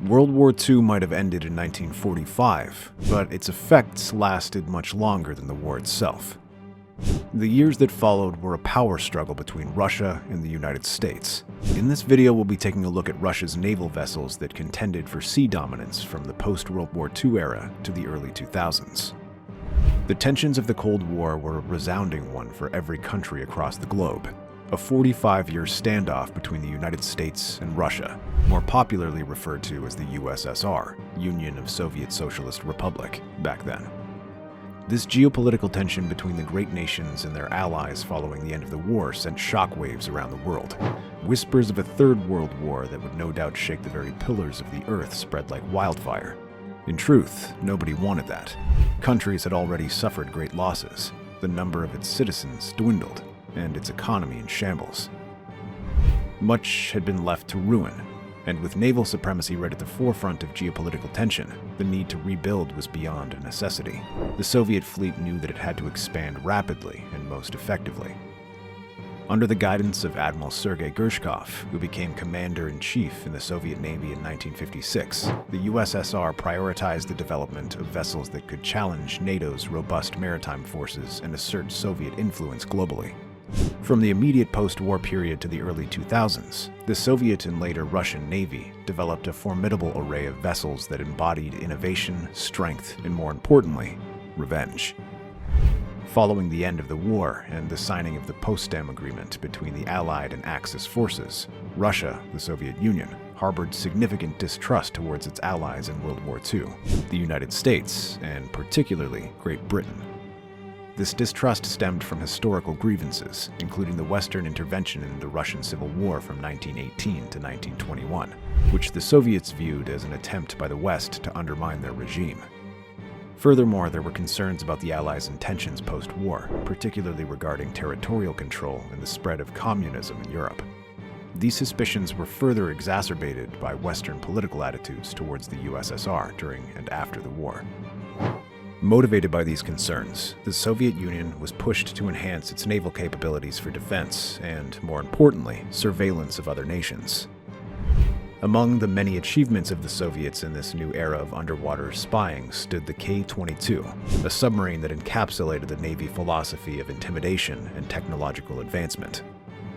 World War II might have ended in 1945, but its effects lasted much longer than the war itself. The years that followed were a power struggle between Russia and the United States. In this video, we'll be taking a look at Russia's naval vessels that contended for sea dominance from the post-World War II era to the early 2000s. The tensions of the Cold War were a resounding one for every country across the globe. A 45-year standoff between the United States and Russia, more popularly referred to as the USSR, Union of Soviet Socialist Republic, back then. This geopolitical tension between the great nations and their allies following the end of the war sent shockwaves around the world. Whispers of a third world war that would no doubt shake the very pillars of the earth spread like wildfire. In truth, nobody wanted that. Countries had already suffered great losses. The number of its citizens dwindled, and its economy in shambles. Much had been left to ruin, and with naval supremacy right at the forefront of geopolitical tension, the need to rebuild was beyond a necessity. The Soviet fleet knew that it had to expand rapidly and most effectively. Under the guidance of Admiral Sergei Gershkov, who became commander-in-chief in the Soviet Navy in 1956, the USSR prioritized the development of vessels that could challenge NATO's robust maritime forces and assert Soviet influence globally. From the immediate post-war period to the early 2000s, the Soviet and later Russian Navy developed a formidable array of vessels that embodied innovation, strength, and more importantly, revenge. Following the end of the war and the signing of the Potsdam Agreement between the Allied and Axis forces, Russia, the Soviet Union, harbored significant distrust towards its allies in World War II, the United States, and particularly Great Britain. This distrust stemmed from historical grievances, including the Western intervention in the Russian Civil War from 1918 to 1921, which the Soviets viewed as an attempt by the West to undermine their regime. Furthermore, there were concerns about the Allies' intentions post-war, particularly regarding territorial control and the spread of communism in Europe. These suspicions were further exacerbated by Western political attitudes towards the USSR during and after the war. Motivated by these concerns, the Soviet Union was pushed to enhance its naval capabilities for defense and, more importantly, surveillance of other nations. Among the many achievements of the Soviets in this new era of underwater spying stood the K-22, a submarine that encapsulated the Navy philosophy of intimidation and technological advancement.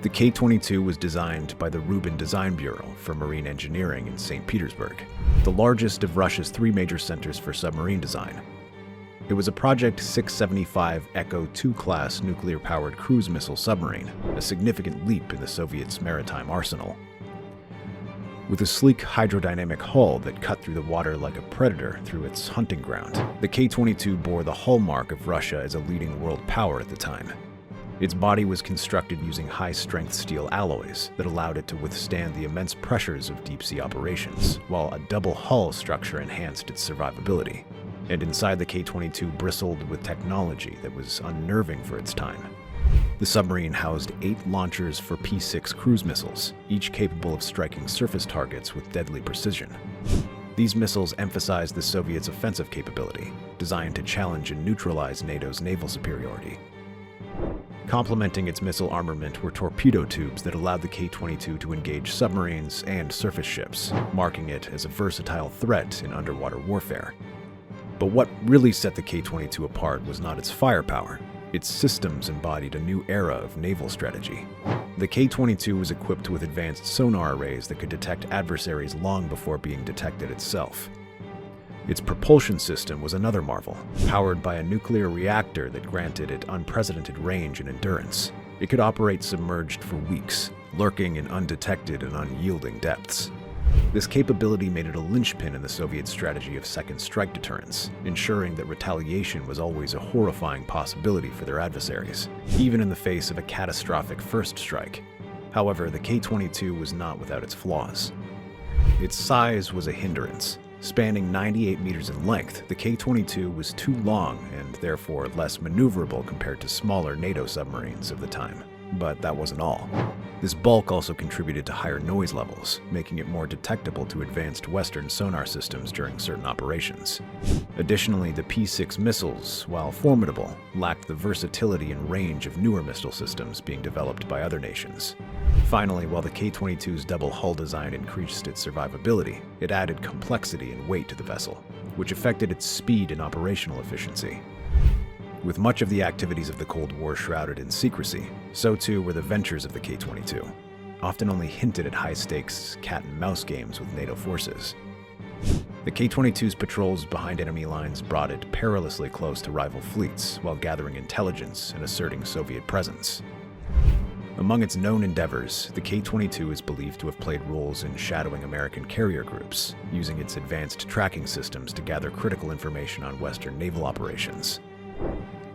The K-22 was designed by the Rubin Design Bureau for Marine Engineering in St. Petersburg, the largest of Russia's three major centers for submarine design. It was a Project 675 Echo II class nuclear-powered cruise missile submarine, a significant leap in the Soviets' maritime arsenal. With a sleek hydrodynamic hull that cut through the water like a predator through its hunting ground, the K-22 bore the hallmark of Russia as a leading world power at the time. Its body was constructed using high-strength steel alloys that allowed it to withstand the immense pressures of deep-sea operations, while a double hull structure enhanced its survivability. And inside the K-22 bristled with technology that was unnerving for its time. The submarine housed 8 launchers for P-6 cruise missiles, each capable of striking surface targets with deadly precision. These missiles emphasized the Soviets' offensive capability, designed to challenge and neutralize NATO's naval superiority. Complementing its missile armament were torpedo tubes that allowed the K-22 to engage submarines and surface ships, marking it as a versatile threat in underwater warfare. But what really set the K-22 apart was not its firepower. Its systems embodied a new era of naval strategy. The K-22 was equipped with advanced sonar arrays that could detect adversaries long before being detected itself. Its propulsion system was another marvel, powered by a nuclear reactor that granted it unprecedented range and endurance. It could operate submerged for weeks, lurking in undetected and unyielding depths. This capability made it a linchpin in the Soviet strategy of second strike deterrence, ensuring that retaliation was always a horrifying possibility for their adversaries, even in the face of a catastrophic first strike. However, the K-22 was not without its flaws. Its size was a hindrance. Spanning 98 meters in length, the K-22 was too long and therefore less maneuverable compared to smaller NATO submarines of the time. But that wasn't all. This bulk also contributed to higher noise levels, making it more detectable to advanced Western sonar systems during certain operations. Additionally, the P-6 missiles, while formidable, lacked the versatility and range of newer missile systems being developed by other nations. Finally, while the K-22's double hull design increased its survivability, it added complexity and weight to the vessel, which affected its speed and operational efficiency. With much of the activities of the Cold War shrouded in secrecy, so too were the ventures of the K-22, often only hinted at high-stakes cat-and-mouse games with NATO forces. The K-22's patrols behind enemy lines brought it perilously close to rival fleets while gathering intelligence and asserting Soviet presence. Among its known endeavors, the K-22 is believed to have played roles in shadowing American carrier groups, using its advanced tracking systems to gather critical information on Western naval operations.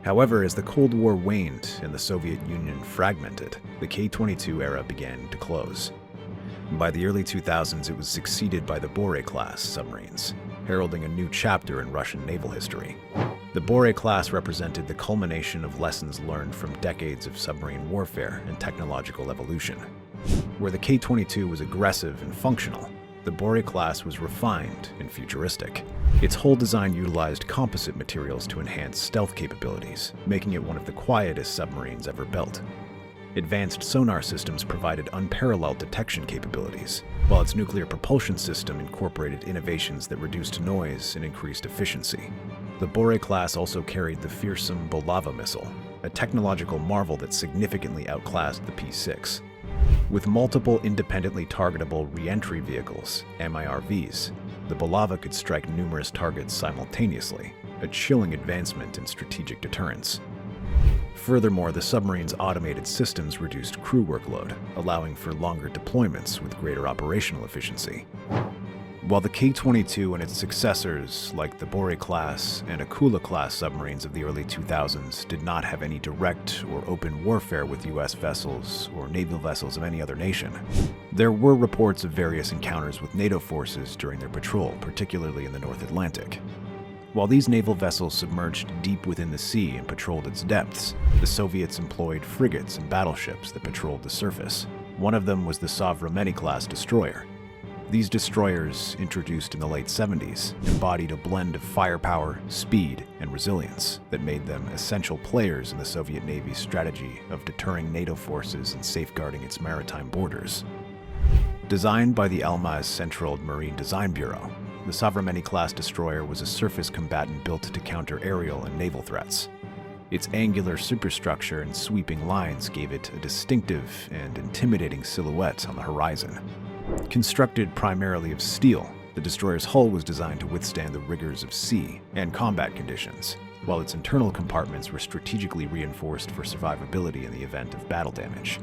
However, as the Cold War waned and the Soviet Union fragmented, the K-22 era began to close. By the early 2000s, it was succeeded by the Borei-class submarines, heralding a new chapter in Russian naval history. The Borei class represented the culmination of lessons learned from decades of submarine warfare and technological evolution. Where the K-22 was aggressive and functional, the Borei class was refined and futuristic. Its hull design utilized composite materials to enhance stealth capabilities, making it one of the quietest submarines ever built. Advanced sonar systems provided unparalleled detection capabilities, while its nuclear propulsion system incorporated innovations that reduced noise and increased efficiency. The Borei class also carried the fearsome Bulava missile, a technological marvel that significantly outclassed the P-6. With multiple independently targetable re-entry vehicles, MIRVs, the Bulava could strike numerous targets simultaneously, a chilling advancement in strategic deterrence. Furthermore, the submarine's automated systems reduced crew workload, allowing for longer deployments with greater operational efficiency. While the K-22 and its successors, like the Borei class and Akula class submarines of the early 2000s, did not have any direct or open warfare with US vessels or naval vessels of any other nation, there were reports of various encounters with NATO forces during their patrol, particularly in the North Atlantic. While these naval vessels submerged deep within the sea and patrolled its depths, the Soviets employed frigates and battleships that patrolled the surface. One of them was the Sovremeny-class destroyer. These destroyers, introduced in the late 70s, embodied a blend of firepower, speed, and resilience that made them essential players in the Soviet Navy's strategy of deterring NATO forces and safeguarding its maritime borders. Designed by the Almaz Central Marine Design Bureau, the Sovremeny-class destroyer was a surface combatant built to counter aerial and naval threats. Its angular superstructure and sweeping lines gave it a distinctive and intimidating silhouette on the horizon. Constructed primarily of steel, the destroyer's hull was designed to withstand the rigors of sea and combat conditions, while its internal compartments were strategically reinforced for survivability in the event of battle damage.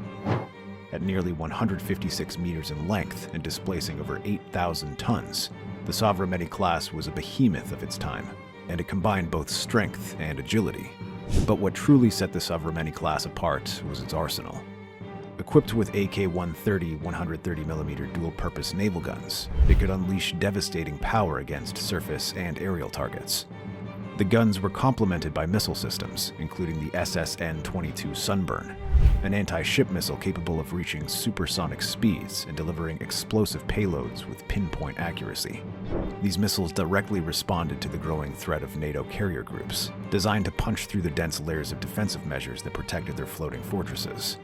At nearly 156 meters in length and displacing over 8,000 tons, the Sovremeny class was a behemoth of its time, and it combined both strength and agility. But what truly set the Sovremeny class apart was its arsenal. Equipped with AK-130 130mm dual-purpose naval guns, it could unleash devastating power against surface and aerial targets. The guns were complemented by missile systems, including the SSN-22 Sunburn, an anti-ship missile capable of reaching supersonic speeds and delivering explosive payloads with pinpoint accuracy. These missiles directly responded to the growing threat of NATO carrier groups, designed to punch through the dense layers of defensive measures that protected their floating fortresses.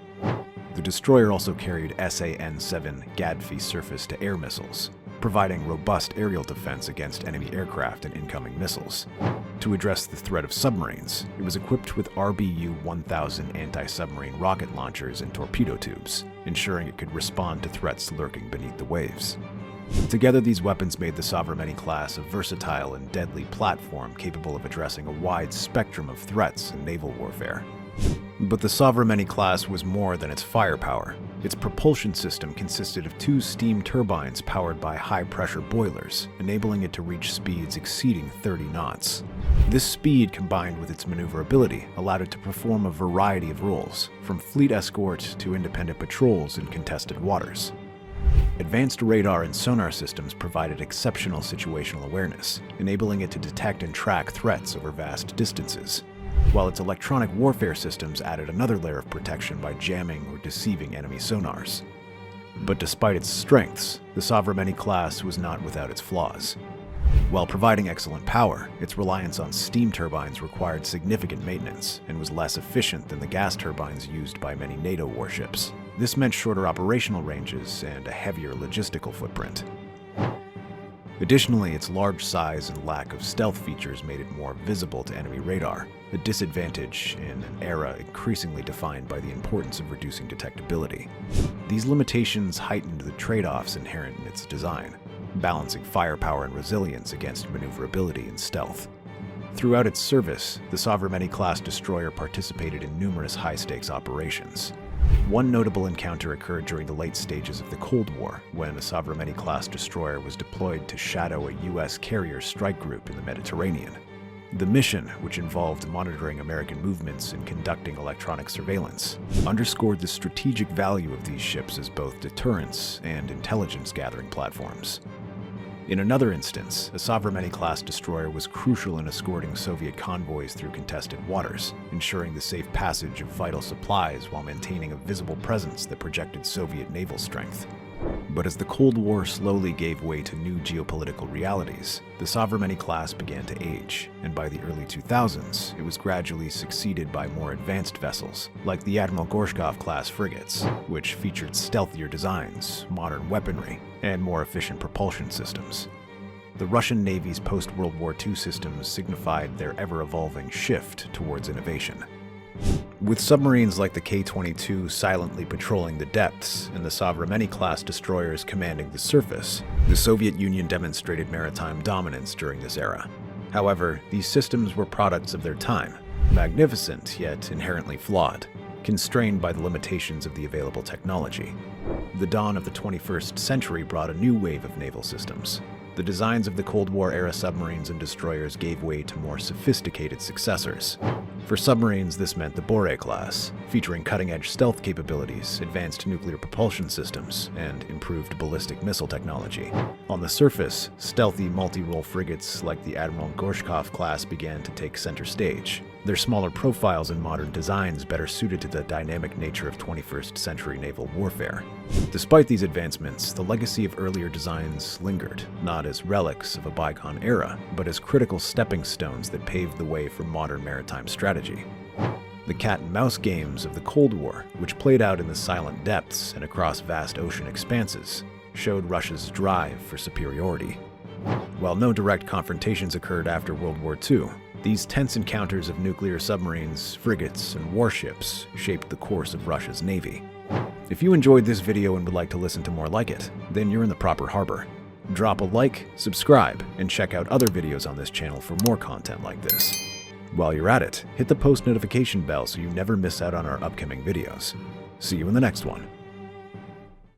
The destroyer also carried SAN-7 Gadfi surface-to-air missiles, providing robust aerial defense against enemy aircraft and incoming missiles. To address the threat of submarines, it was equipped with RBU-1000 anti-submarine rocket launchers and torpedo tubes, ensuring it could respond to threats lurking beneath the waves. Together, these weapons made the Sovremeny class a versatile and deadly platform capable of addressing a wide spectrum of threats in naval warfare. But the Sovremeny class was more than its firepower. Its propulsion system consisted of 2 steam turbines powered by high-pressure boilers, enabling it to reach speeds exceeding 30 knots. This speed, combined with its maneuverability, allowed it to perform a variety of roles, from fleet escort to independent patrols in contested waters. Advanced radar and sonar systems provided exceptional situational awareness, enabling it to detect and track threats over vast distances, while its electronic warfare systems added another layer of protection by jamming or deceiving enemy sonars. But despite its strengths, the Sovremeny class was not without its flaws. While providing excellent power, its reliance on steam turbines required significant maintenance and was less efficient than the gas turbines used by many NATO warships. This meant shorter operational ranges and a heavier logistical footprint. Additionally, its large size and lack of stealth features made it more visible to enemy radar, a disadvantage in an era increasingly defined by the importance of reducing detectability. These limitations heightened the trade-offs inherent in its design, balancing firepower and resilience against maneuverability and stealth. Throughout its service, the Sovereignty-class destroyer participated in numerous high-stakes operations. One notable encounter occurred during the late stages of the Cold War, when a Sovereignty-class destroyer was deployed to shadow a U.S. carrier strike group in the Mediterranean. The mission, which involved monitoring American movements and conducting electronic surveillance, underscored the strategic value of these ships as both deterrence and intelligence-gathering platforms. In another instance, a Sovereignty-class destroyer was crucial in escorting Soviet convoys through contested waters, ensuring the safe passage of vital supplies while maintaining a visible presence that projected Soviet naval strength. But as the Cold War slowly gave way to new geopolitical realities, the Sovereignty-class began to age, and by the early 2000s, it was gradually succeeded by more advanced vessels, like the Admiral Gorshkov-class frigates, which featured stealthier designs, modern weaponry, and more efficient propulsion systems. The Russian Navy's post-World War II systems signified their ever-evolving shift towards innovation. With submarines like the K-22 silently patrolling the depths and the Sovereignty-class destroyers commanding the surface, the Soviet Union demonstrated maritime dominance during this era. However, these systems were products of their time, magnificent yet inherently flawed, constrained by the limitations of the available technology. The dawn of the 21st century brought a new wave of naval systems. The designs of the Cold War-era submarines and destroyers gave way to more sophisticated successors. For submarines, this meant the Boré class, featuring cutting-edge stealth capabilities, advanced nuclear propulsion systems, and improved ballistic missile technology. On the surface, stealthy multi-role frigates like the Admiral Gorshkov class began to take center stage, their smaller profiles and modern designs better suited to the dynamic nature of 21st century naval warfare. Despite these advancements, the legacy of earlier designs lingered, not as relics of a bygone era, but as critical stepping stones that paved the way for modern maritime strategy. The cat-and-mouse games of the Cold War, which played out in the silent depths and across vast ocean expanses, showed Russia's drive for superiority. While no direct confrontations occurred after World War II, these tense encounters of nuclear submarines, frigates, and warships shaped the course of Russia's navy. If you enjoyed this video and would like to listen to more like it, then you're in the proper harbor. Drop a like, subscribe, and check out other videos on this channel for more content like this. While you're at it, hit the post notification bell so you never miss out on our upcoming videos. See you in the next one.